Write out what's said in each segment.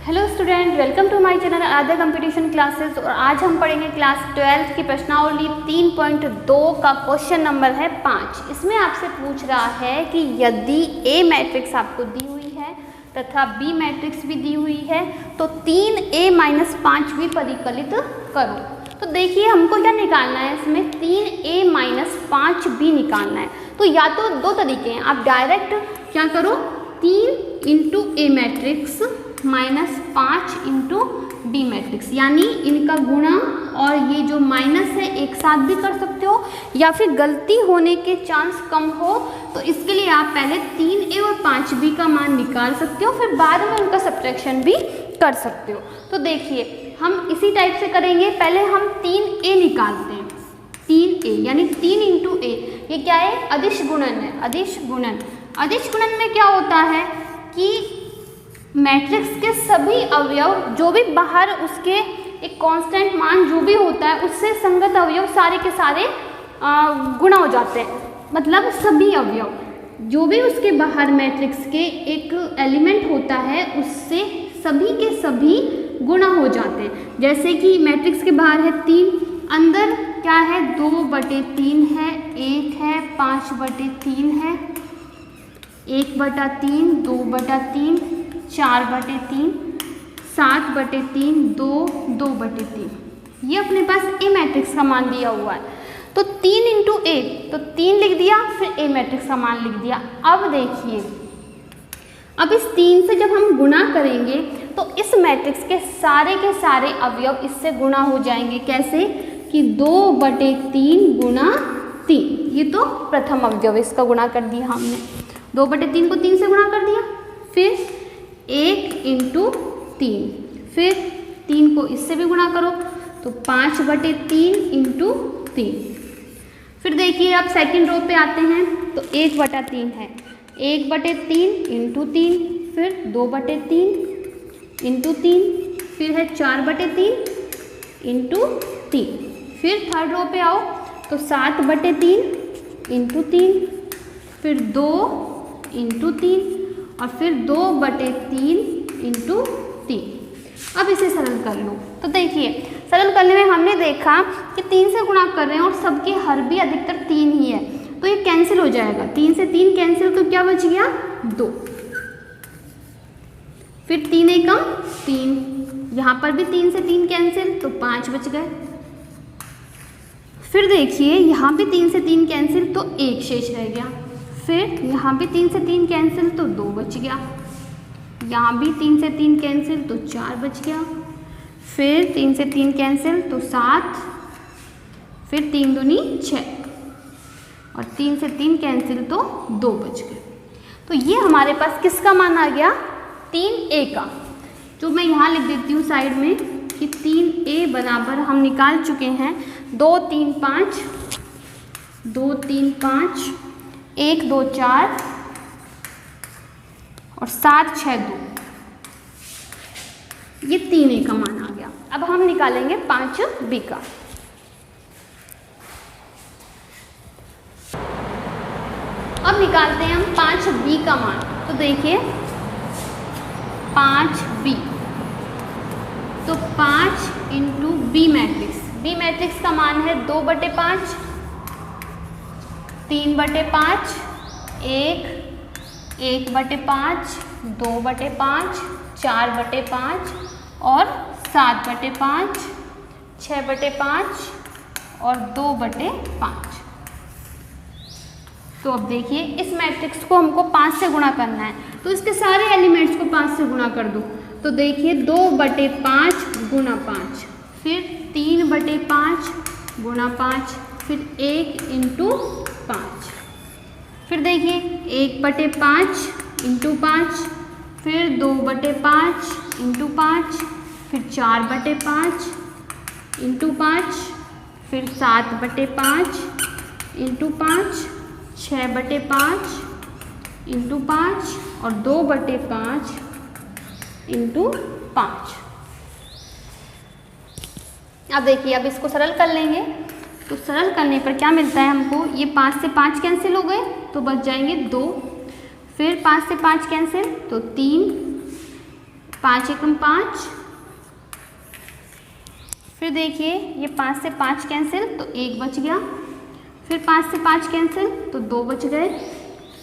Hello student, welcome to my channel आधा competition classes. और आज हम पढ़ेंगे क्लास 12 की प्रश्नावली 3.2 का क्वेश्चन नंबर है 5। इसमें आपसे पूछ रहा है कि यदि ए मैट्रिक्स आपको दी हुई है तथा बी मैट्रिक्स भी दी हुई है तो 3a-5 भी परिकलित करो। तो देखिए हमको क्या निकालना है, इसमें 3a-5 भी निकालना है। तो या तो दो तरीके हैं, आप डायरेक्ट क्या करो 3 इंटू ए मैट्रिक्स -5 इंटू बी मैट्रिक्स, यानी इनका गुणा और ये जो माइनस है एक साथ भी कर सकते हो, या फिर गलती होने के चांस कम हो तो इसके लिए आप पहले 3a और 5b का मान निकाल सकते हो, फिर बाद में उनका सब्ट्रैक्शन भी कर सकते हो। तो देखिए हम इसी टाइप से करेंगे। पहले हम 3a निकालते हैं, 3a यानी 3 इंटू ए, ये क्या है अदिश गुणन है, अदिश गुणन। अदिश गुणन में क्या होता है कि मैट्रिक्स के सभी अवयव जो भी बाहर उसके एक कांस्टेंट मान जो भी होता है उससे संगत अवयव सारे के सारे गुणा हो जाते हैं। मतलब सभी अवयव जो भी उसके बाहर मैट्रिक्स के एक एलिमेंट होता है उससे सभी के सभी गुणा हो जाते हैं। जैसे कि मैट्रिक्स के बाहर है 3, अंदर क्या है 2/3 है, 1 है, 5/3 है, 1/3, 2/3, 4/3, 7/3, 2/3। ये अपने पास ए मैट्रिक्स का मान दिया हुआ है। तो 3 इंटू ए, तो 3 लिख दिया, फिर ए मैट्रिक्स का मान लिख दिया। अब देखिए, अब इस 3 से जब हम गुणा करेंगे तो इस मैट्रिक्स के सारे अवयव इससे गुणा हो जाएंगे। कैसे कि 2/3 गुणा 3, ये तो प्रथम अवयव, इसका गुणा कर दिया हमने। 2/3 को 3 से गुणा कर दिया, फिर 1 इंटू 3, फिर 3 को इससे भी गुणा करो तो 5/3 इंटू 3। फिर देखिए अब सेकंड रो पे आते हैं तो 1/3 है, 1/3 इंटू 3, फिर 2/3 इंटू 3, फिर है 4/3 इंटू 3। फिर थर्ड रो पे आओ तो 7/3 इंटू 3, फिर 2 इंटू 3 और फिर 2/3 इंटू 3। अब इसे सरल कर लो। तो देखिए सरल करने में हमने देखा कि 3 से गुणा कर रहे हैं और सबके हर भी अधिकतर 3 ही है, तो ये कैंसिल हो जाएगा। 3 से 3 कैंसिल, तो क्या बच गया 2, फिर 3 एकम 3, यहाँ पर भी 3 से 3 कैंसिल तो 5 बच गए। फिर देखिए यहाँ भी 3 से 3 कैंसिल तो 1 शेष रह गया, फिर यहाँ भी 3 से 3 कैंसिल तो 2 बच गया, यहाँ भी 3 से 3 कैंसिल तो 4 बच गया, फिर 3 से 3 कैंसिल तो 7, फिर 3 दूनी 6 और 3 से 3 कैंसिल तो 2 बच गए। तो ये हमारे पास किसका मान आ गया 3a का, जो मैं यहाँ लिख देती हूँ साइड में कि 3a बराबर हम निकाल चुके हैं 2 3 5, 2 3 5, 1 2 4 और 7 6 2, ये 3a का मान आ गया। अब हम निकालेंगे 5b का। अब निकालते हैं हम 5b का मान। तो देखिए 5b, तो 5 into B matrix, B matrix का मान है 2/5, 3/5, 1/5, 2/5, 4/5 और 7/5, 6/5 और 2/5। तो अब देखिए इस मैट्रिक्स को हमको 5 से गुणा करना है, तो इसके सारे एलिमेंट्स को 5 से गुणा कर दो। तो देखिए 2/5 गुणा 5, फिर 3/5 गुणा 5, फिर 1 इंटू 5, फिर देखिए 1/5 इंटू 5, फिर 2/5 इंटू 5, फिर 4/5 इंटू 5, फिर 7/5 इंटू 5, 6/5 इंटू 5 और 2/5 इंटू 5। अब देखिए अब इसको सरल कर लेंगे, तो सरल करने पर क्या मिलता है हमको, ये 5 से 5 कैंसिल हो गए तो बच जाएंगे 2, फिर 5 से 5 कैंसिल तो 3, 5 एकम 5, फिर देखिए ये 5 से 5 कैंसिल तो 1 बच गया, फिर 5 से 5 कैंसिल तो 2 बच गए,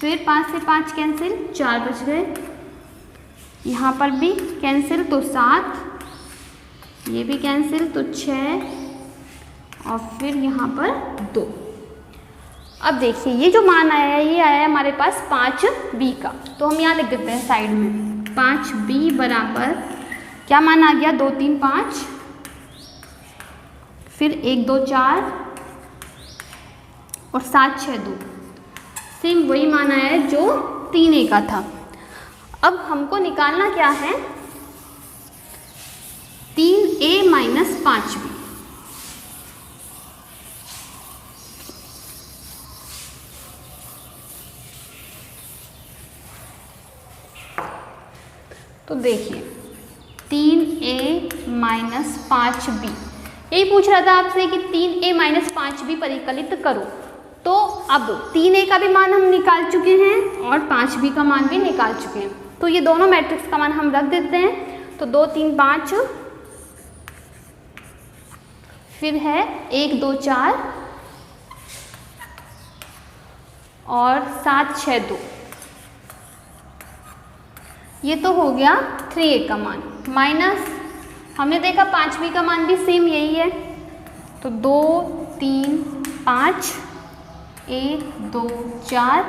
फिर 5 से 5 कैंसिल 4 बच गए, यहाँ पर भी कैंसिल तो 7, ये भी कैंसिल तो 6 और फिर यहाँ पर 2। अब देखिए ये जो मान आया है ये आया है हमारे पास 5b का, तो हम यहाँ लिख देते हैं साइड में 5b बराबर क्या मान आ गया 2 3 5, फिर 1 2 4 और 7 6 2, सेम वही मान आया है जो 3a का था। अब हमको निकालना क्या है 3a माइनस 5b। तो देखिए 3a माइनस 5b, यही पूछ रहा था आपसे कि 3a माइनस 5b परिकलित करो। तो अब 3a का भी मान हम निकाल चुके हैं और 5b का मान भी निकाल चुके हैं, तो ये दोनों मैट्रिक्स का मान हम रख देते हैं। तो 2 3 5, फिर है 1 2 4 और 7 6 2, ये तो हो गया 3a का मान, माइनस हमने देखा 5b का मान भी सेम यही है, तो 2 3 5 1 2 4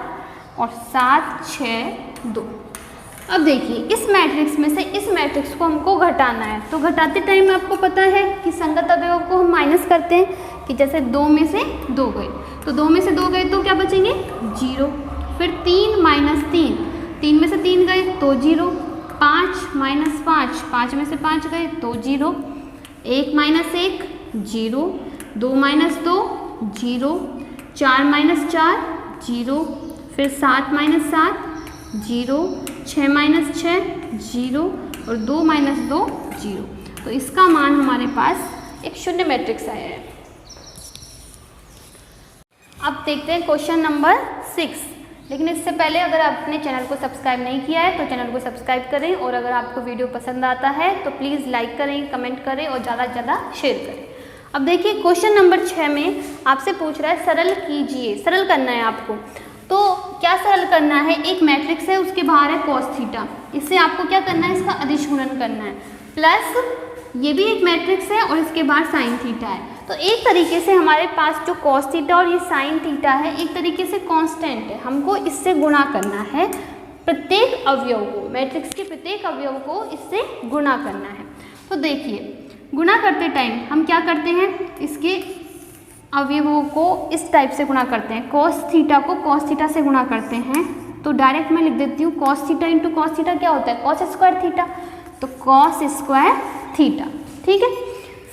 और 7 6 2। अब देखिए इस मैट्रिक्स में से इस मैट्रिक्स को हमको घटाना है, तो घटाते टाइम आपको पता है कि संगत अवयव को हम माइनस करते हैं कि जैसे 2 में से 2 गए, तो 2 में से 2 गए तो क्या बचेंगे 0, फिर 3 माइनस 3, 3 में से 3 गए तो 0, 5 माइनस 5, 5 में से 5 गए तो 0, 1 माइनस 1 0, 2 माइनस 2 0, 4 माइनस 4 0, फिर 7 माइनस 7 0, 6 माइनस 6 0 और 2 माइनस 2 0। तो इसका मान हमारे पास एक शून्य मैट्रिक्स आया है। अब देखते हैं क्वेश्चन नंबर 6, लेकिन इससे पहले अगर आपने चैनल को सब्सक्राइब नहीं किया है तो चैनल को सब्सक्राइब करें, और अगर आपको वीडियो पसंद आता है तो प्लीज़ लाइक करें, कमेंट करें और ज़्यादा से ज़्यादा शेयर करें। अब देखिए क्वेश्चन नंबर 6 में आपसे पूछ रहा है सरल कीजिए, सरल करना है आपको। तो क्या सरल करना है, एक मैट्रिक्स है उसके बाहर है कॉस थीटा, इससे आपको क्या करना है इसका अदिश गुणन करना है, प्लस ये भी एक मैट्रिक्स है और इसके बाहर साइन थीटा है। तो एक तरीके से हमारे पास जो कॉस थीटा और ये साइन थीटा है एक तरीके से कांस्टेंट है, हमको इससे गुणा करना है प्रत्येक अवयव को, मैट्रिक्स के प्रत्येक अवयव को इससे गुणा करना है। तो देखिए गुणा करते टाइम हम क्या करते हैं, इसके अवयवों को इस टाइप से गुणा करते हैं, कॉस थीटा को कॉस थीटा से गुणा करते हैं। तो डायरेक्ट मैं लिख देती हूँ cos theta into cos theta क्या होता है कॉस स्क्वायर थीटा, तो कॉस स्क्वायर थीटा, ठीक है।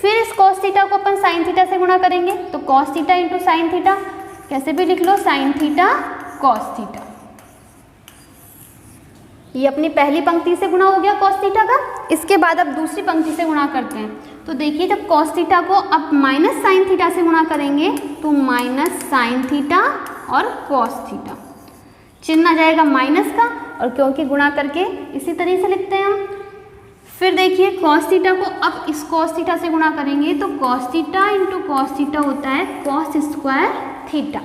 फिर इस कॉस थीटा को अपन साइन थीटा से गुणा करेंगे, तो cos theta into sine theta, कैसे भी लिख लो साइन थीटा कॉस थीटा। ये अपनी पहली पंक्ति से गुणा हो गया कॉस थीटा का। इसके बाद अब दूसरी पंक्ति से गुणा करते हैं, तो देखिए जब कॉस थीटा को अब माइनस साइन थीटा से गुणा करेंगे तो माइनस साइन थीटा और कॉस थीटा, चिन्ह आ जाएगा माइनस का, और क्योंकि गुणा करके इसी तरह से लिखते हैं हम। फिर देखिए कॉस थीटा को अब इस कॉस थीटा से गुणा करेंगे, तो cos theta into cos theta होता है कॉस स्क्वायर थीटा।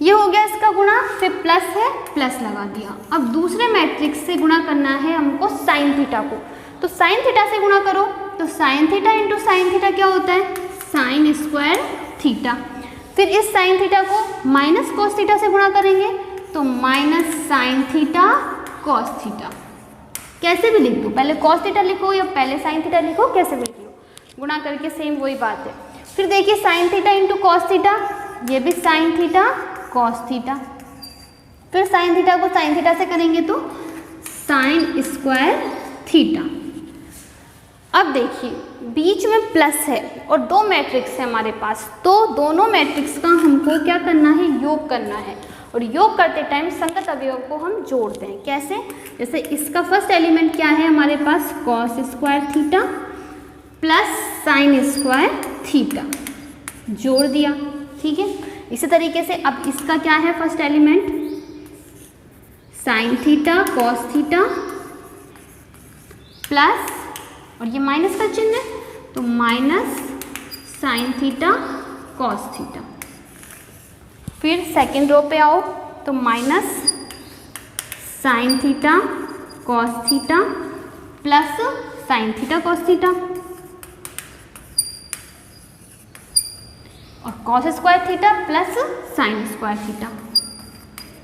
ये हो गया इसका गुणा, फिर प्लस है प्लस लगा दिया। अब दूसरे मैट्रिक्स से गुणा करना है हमको साइन थीटा को, तो साइन थीटा से गुणा करो, तो sine theta into sine theta क्या होता है साइन स्क्वायर थीटा। फिर इस साइन थीटा को माइनस कॉस थीटा से गुणा करेंगे, तो minus sine theta cos theta, कैसे भी लिख दो, पहले कॉस थीटा लिखो या पहले साइन थीटा लिखो, कैसे भी लिख लो, गुणा करके सेम वही बात है। फिर देखिए sine theta into cos theta, ये भी साइन थीटा कॉस थीटा। फिर साइन थीटा को साइन थीटा से करेंगे तो साइन स्क्वायर थीटा। अब देखिए बीच में प्लस है और दो मैट्रिक्स है हमारे पास, तो दोनों मैट्रिक्स का हमको क्या करना है योग करना है, और योग करते टाइम संगत अवयव को हम जोड़ते हैं। कैसे, जैसे इसका फर्स्ट एलिमेंट क्या है हमारे पास cos square theta plus sine square theta, जोड़ दिया, ठीक है। इसी तरीके से अब इसका क्या है first element sine theta cos theta plus, और ये माइनस का चिन्ह है तो minus sine theta cos theta. फिर सेकेंड रो पे आओ तो minus sine theta cos theta plus sine theta cos theta, और cos square theta plus sine square theta,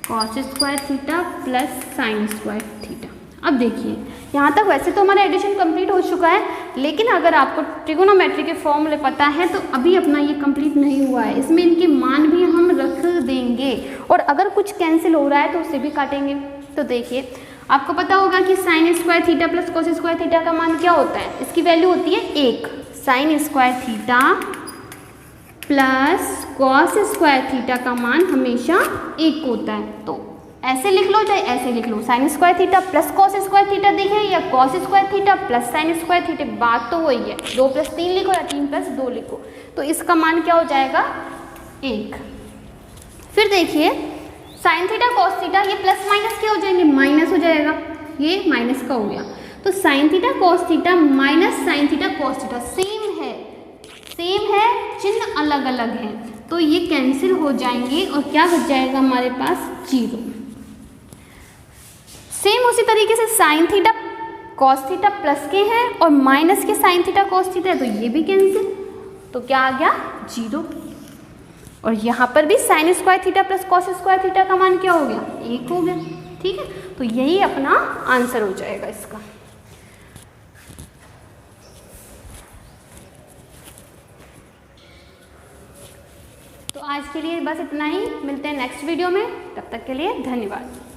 cos square theta plus sine square theta. अब देखिए यहाँ तक वैसे तो हमारा एडिशन कंप्लीट हो चुका है, लेकिन अगर आपको ट्रिगोनोमेट्री के फॉर्मूले पता है तो अभी अपना ये कंप्लीट नहीं हुआ है। इसमें इनके मान भी हम रख देंगे, और अगर कुछ कैंसिल हो रहा है तो उसे भी काटेंगे। तो देखिए आपको पता होगा कि sign square theta plus cos square theta का मान क्या होता है, इसकी वैल्यू होती है 1। Sign square theta plus cos square theta का मान हमेशा 1 होता है। तो ऐसे लिख लो चाहे ऐसे लिख लो, sine square theta plus cos square theta दिखे या cos square theta plus sine square theta, बात तो वही है। 2 + 3 लिखो या 3 + 2 लिखो, तो इसका मान क्या हो जाएगा 1। फिर देखिए साइन थीटा कॉस थीटा ये प्लस माइनस क्या हो जाएंगे, माइनस हो जाएगा, ये माइनस का हो गया। तो sign theta cos theta minus sine theta cos theta same है, चिन्ह अलग अलग हैं, तो ये कैंसिल हो जाएंगे और क्या बच जाएगा हमारे पास 0। सेम उसी तरीके से sign theta cos theta plus के हैं और माइनस के साइन थीटा कॉस थीटा है, तो ये भी कैंसिल, तो क्या आ गया 0। और यहाँ पर भी sign square theta plus cos square theta का मान क्या हो गया 1 हो गया। ठीक है, तो यही अपना आंसर हो जाएगा इसका। तो आज के लिए बस इतना ही, मिलते हैं नेक्स्ट वीडियो में, तब तक के लिए धन्यवाद।